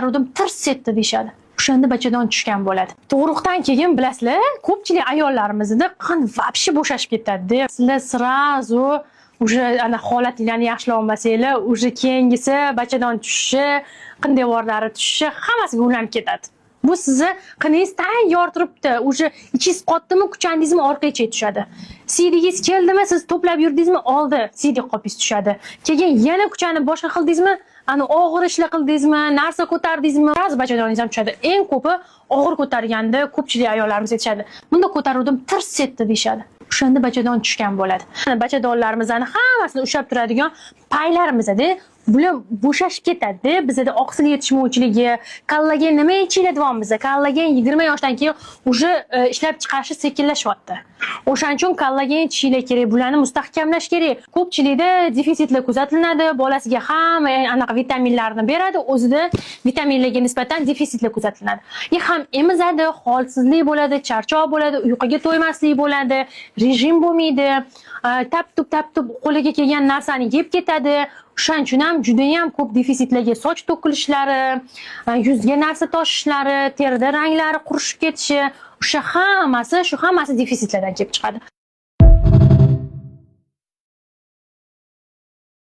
ko'taruvdim, tirs etdi deyishadi. O'shanda bachadon tushgan bo'ladi. Tug'ruqdan keyin bilasizlar, ko'pchilik ayollarimizda qon vobshe bo'shashib ketadi. Sizlar srazu o'sha ana holatinglarni yaxshilab olmasanglar, o'sha keyingisi bachadon tushishi, qin devorlari tushishi hammasiga ulanib ketadi. Bu sizni qiningiz tayyor turibdi. O'sha ichingiz qotdimi, kuchangizmi orqaga tushadi. Siydigingiz keldimi, siz to'plab yurdingizmi, oldi siydik qopingiz tushadi. Keyin yana kuchani boshqa qildingizmi, ana og'ir ishlar qildingizmi, narsa ko'tardingizmi, ba'zi bachadoningiz ham tushadi. Eng ko'pi og'ir ko'targanda ko'pchilik ayollarimiz aytishadi. Bunda ko'taruvdim, tirs etdi deyishadi. O'shanda bachadon tushgan bo'ladi. Bachadonlarimizni hammasini ushlab turadigan paylarimizda bular bo'shashib ketadi. Bizda oqsil yetishmovchiligi, kollagen nima ichiladiyapmiz? Kollagen 20 yoshdan keyin o'sha ishlab chiqarishi sekinlashyapti. O'shaning uchun kollagen ichishlar kerak, bularni mustahkamlash kerak. Ko'pchilikda defitsitlar kuzatiladi, bolasiga ham anaqa vitaminlarni beradi, o'zida vitaminlarga nisbatan defitsitlar kuzatiladi. Ham emizadi, holsizlik bo'ladi, charchoq bo'ladi, uyquga to'ymaslik bo'ladi, rejim bo'lmaydi, tap-tub qo'liga kelgan narsani yeb ketadi. O'shaning uchun ham juda ham ko'p defitsitlarga soch to'kilishlari, yuzga narsa toshishlari, terida ranglari qurishib ketishi, shu hammasi defitsitlardan kelib chiqadi.